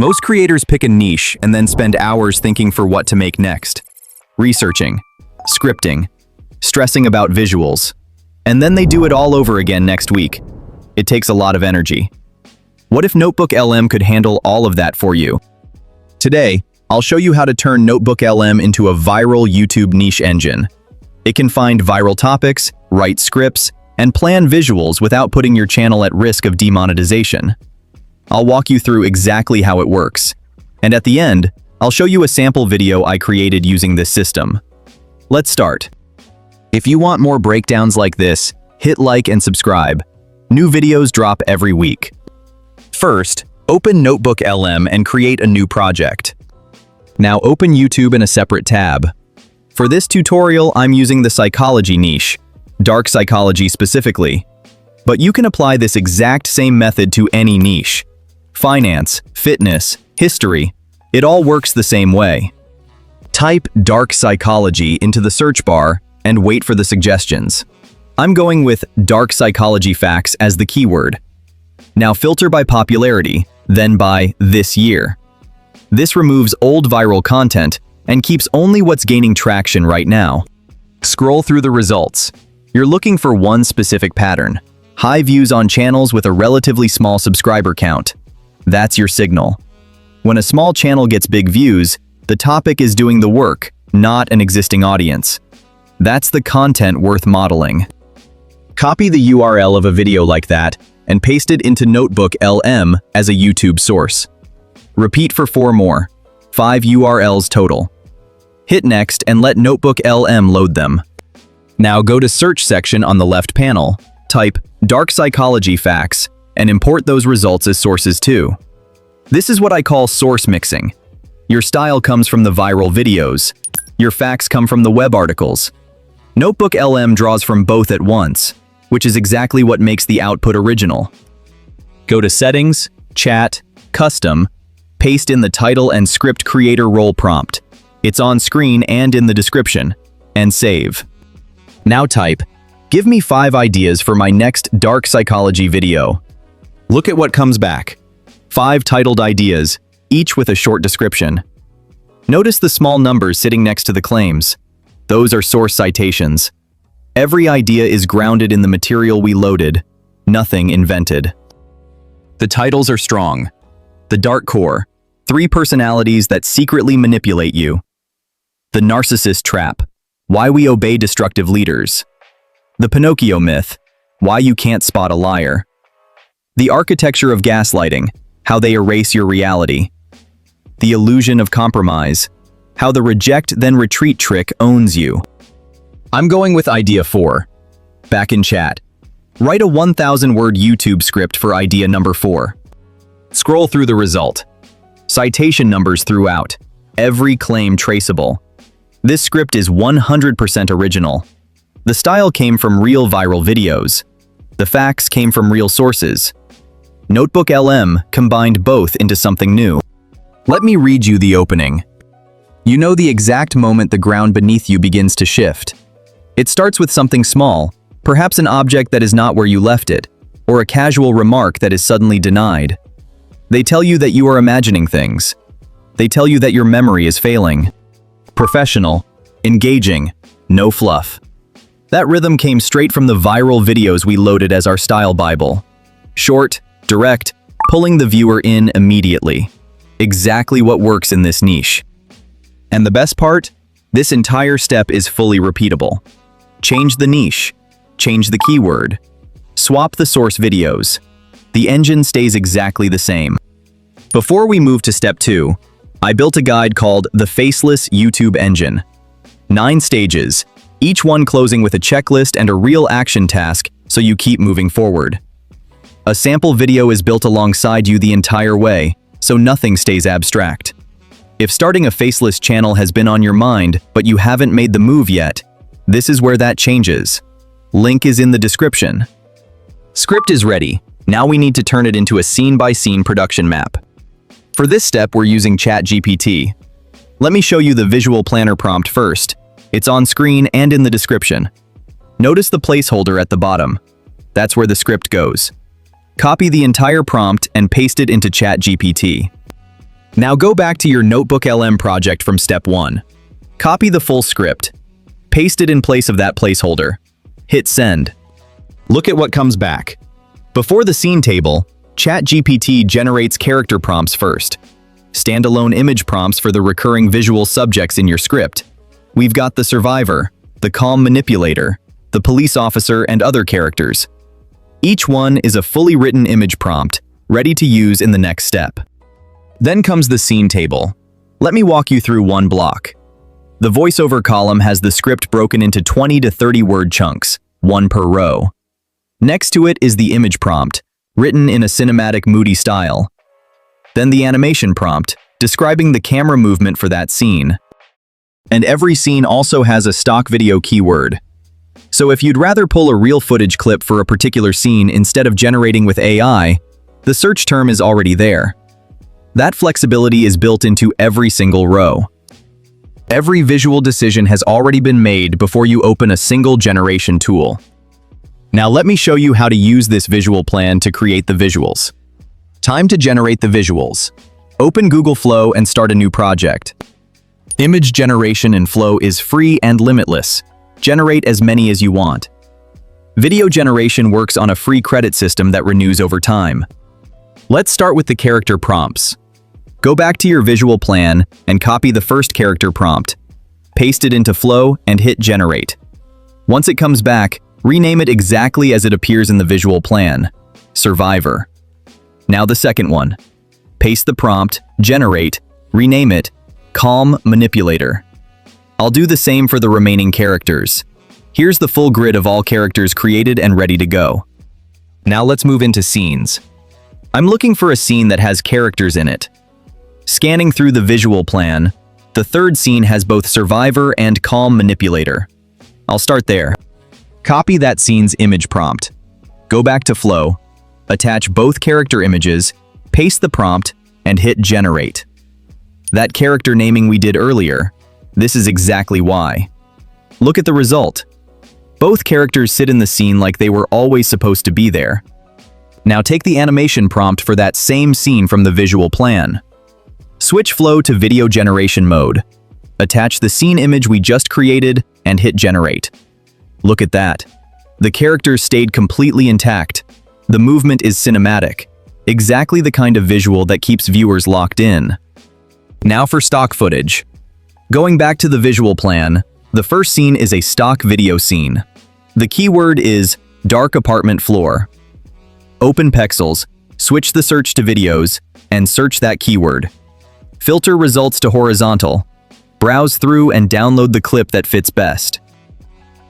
Most creators pick a niche and then spend hours thinking for what to make next. Researching, scripting, stressing about visuals, and then they do it all over again next week. It takes a lot of energy. What if NotebookLM could handle all of that for you? Today, I'll show you how to turn NotebookLM into a viral YouTube niche engine. It can find viral topics, write scripts, and plan visuals without putting your channel at risk of demonetization. I'll walk you through exactly how it works. And at the end, I'll show you a sample video I created using this system. Let's start. If you want more breakdowns like this, hit like and subscribe. New videos drop every week. First, open NotebookLM and create a new project. Now open YouTube in a separate tab. For this tutorial, I'm using the psychology niche, dark psychology specifically. But you can apply this exact same method to any niche. Finance, fitness, history, it all works the same way. Type dark psychology into the search bar and wait for the suggestions. I'm going with dark psychology facts as the keyword. Now filter by popularity, then by this year. This removes old viral content and keeps only what's gaining traction right now. Scroll through the results. You're looking for one specific pattern. High views on channels with a relatively small subscriber count. That's your signal. When a small channel gets big views, the topic is doing the work, not an existing audience. That's the content worth modeling. Copy the URL of a video like that and paste it into NotebookLM as a YouTube source. Repeat for 4 more, 5 URLs total. Hit next and let NotebookLM load them. Now go to search section on the left panel, type dark psychology facts, and import those results as sources too. This is what I call source mixing. Your style comes from the viral videos. Your facts come from the web articles. NotebookLM draws from both at once, which is exactly what makes the output original. Go to Settings, Chat, Custom, paste in the title and script creator role prompt. It's on screen and in the description, and save. Now type, "Give me 5 ideas for my next dark psychology video." Look at what comes back. 5 titled ideas, each with a short description. Notice the small numbers sitting next to the claims. Those are source citations. Every idea is grounded in the material we loaded, nothing invented. The titles are strong. The dark core, 3 personalities that secretly manipulate you. The narcissist trap, why we obey destructive leaders. The Pinocchio myth, why you can't spot a liar. The architecture of gaslighting, how they erase your reality. The illusion of compromise, how the reject then retreat trick owns you. I'm going with idea 4. Back in chat. Write a 1,000-word YouTube script for idea number 4. Scroll through the result. Citation numbers throughout. Every claim traceable. This script is 100% original. The style came from real viral videos. The facts came from real sources. NotebookLM combined both into something new. Let me read you the opening. You know the exact moment the ground beneath you begins to shift. It starts with something small, perhaps an object that is not where you left it, or a casual remark that is suddenly denied. They tell you that you are imagining things. They tell you that your memory is failing. Professional, engaging, no fluff. That rhythm came straight from the viral videos we loaded as our style Bible. Short, direct, pulling the viewer in immediately. Exactly what works in this niche. And the best part? This entire step is fully repeatable. Change the niche. Change the keyword. Swap the source videos. The engine stays exactly the same. Before we move to step 2, I built a guide called the Faceless YouTube Engine. 9 stages, each one closing with a checklist and a real action task so you keep moving forward. A sample video is built alongside you the entire way, so nothing stays abstract. If starting a faceless channel has been on your mind, but you haven't made the move yet, this is where that changes. Link is in the description. Script is ready. Now we need to turn it into a scene-by-scene production map. For this step, we're using ChatGPT. Let me show you the visual planner prompt first. It's on screen and in the description. Notice the placeholder at the bottom. That's where the script goes. Copy the entire prompt and paste it into ChatGPT. Now go back to your NotebookLM project from step 1. Copy the full script. Paste it in place of that placeholder. Hit send. Look at what comes back. Before the scene table, ChatGPT generates character prompts first. Standalone image prompts for the recurring visual subjects in your script. We've got the survivor, the calm manipulator, the police officer, and other characters. Each one is a fully written image prompt, ready to use in the next step. Then comes the scene table. Let me walk you through one block. The voiceover column has the script broken into 20 to 30 word chunks, one per row. Next to it is the image prompt, written in a cinematic, moody style. Then the animation prompt, describing the camera movement for that scene. And every scene also has a stock video keyword. So if you'd rather pull a real footage clip for a particular scene instead of generating with AI, the search term is already there. That flexibility is built into every single row. Every visual decision has already been made before you open a single generation tool. Now let me show you how to use this visual plan to create the visuals. Time to generate the visuals. Open Google Flow and start a new project. Image generation in Flow is free and limitless. Generate as many as you want. Video generation works on a free credit system that renews over time. Let's start with the character prompts. Go back to your visual plan and copy the first character prompt. Paste it into Flow and hit generate. Once it comes back, rename it exactly as it appears in the visual plan, Survivor. Now the second one. Paste the prompt, generate, rename it, Calm Manipulator. I'll do the same for the remaining characters. Here's the full grid of all characters created and ready to go. Now let's move into scenes. I'm looking for a scene that has characters in it. Scanning through the visual plan, the third scene has both Survivor and Calm Manipulator. I'll start there. Copy that scene's image prompt. Go back to Flow, attach both character images, paste the prompt, and hit generate. That character naming we did earlier, this is exactly why. Look at the result. Both characters sit in the scene like they were always supposed to be there. Now take the animation prompt for that same scene from the visual plan. Switch Flow to video generation mode. Attach the scene image we just created and hit generate. Look at that. The characters stayed completely intact. The movement is cinematic. Exactly the kind of visual that keeps viewers locked in. Now for stock footage. Going back to the visual plan, the first scene is a stock video scene. The keyword is dark apartment floor. Open Pexels, switch the search to videos, and search that keyword. Filter results to horizontal. Browse through and download the clip that fits best.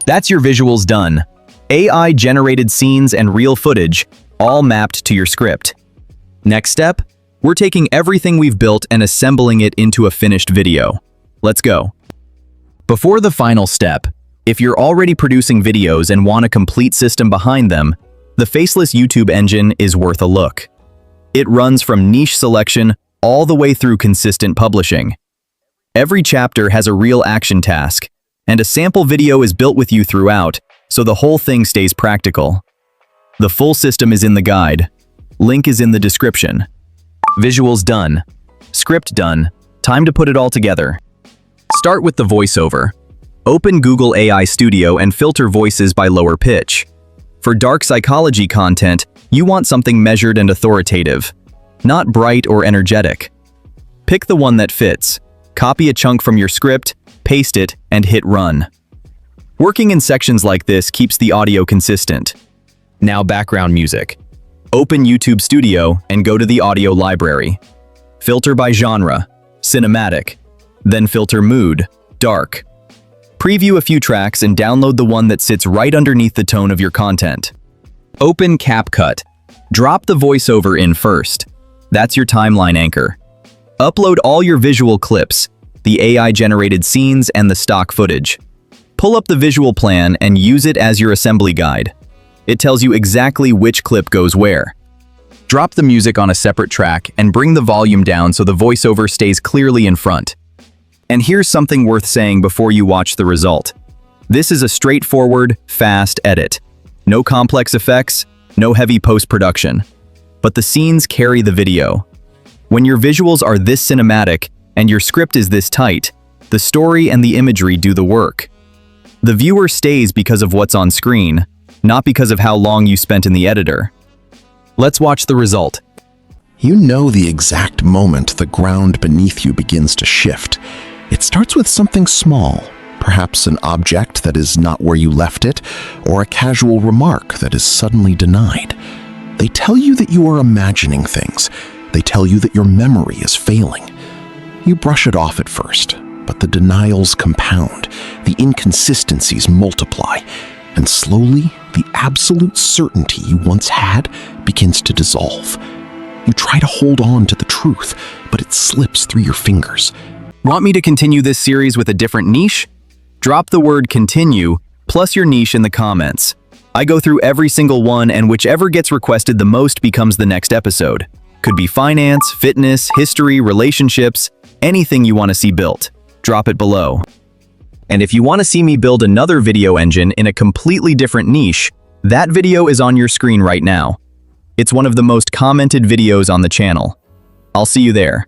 That's your visuals done. AI-generated scenes and real footage, all mapped to your script. Next step, we're taking everything we've built and assembling it into a finished video. Let's go. Before the final step, if you're already producing videos and want a complete system behind them, the faceless YouTube engine is worth a look. It runs from niche selection all the way through consistent publishing. Every chapter has a real action task, and a sample video is built with you throughout, so the whole thing stays practical. The full system is in the guide. Link is in the description. Visuals done. Script done. Time to put it all together. Start with the voiceover. Open Google AI Studio and filter voices by lower pitch. For dark psychology content, you want something measured and authoritative, not bright or energetic. Pick the one that fits. Copy a chunk from your script, paste it, and hit run. Working in sections like this keeps the audio consistent. Now background music. Open YouTube Studio and go to the audio library. Filter by genre, cinematic, then filter mood, dark. Preview a few tracks and download the one that sits right underneath the tone of your content. Open CapCut. Drop the voiceover in first. That's your timeline anchor. Upload all your visual clips, the AI-generated scenes and the stock footage. Pull up the visual plan and use it as your assembly guide. It tells you exactly which clip goes where. Drop the music on a separate track and bring the volume down so the voiceover stays clearly in front. And here's something worth saying before you watch the result. This is a straightforward, fast edit. No complex effects, no heavy post-production. But the scenes carry the video. When your visuals are this cinematic and your script is this tight, the story and the imagery do the work. The viewer stays because of what's on screen, not because of how long you spent in the editor. Let's watch the result. You know the exact moment the ground beneath you begins to shift. It starts with something small, perhaps an object that is not where you left it, or a casual remark that is suddenly denied. They tell you that you are imagining things. They tell you that your memory is failing. You brush it off at first, but the denials compound, the inconsistencies multiply, and slowly the absolute certainty you once had begins to dissolve. You try to hold on to the truth, but it slips through your fingers. Want me to continue this series with a different niche? Drop the word continue plus your niche in the comments. I go through every single one, and whichever gets requested the most becomes the next episode. Could be finance, fitness, history, relationships, anything you want to see built. Drop it below. And if you want to see me build another video engine in a completely different niche, that video is on your screen right now. It's one of the most commented videos on the channel. I'll see you there.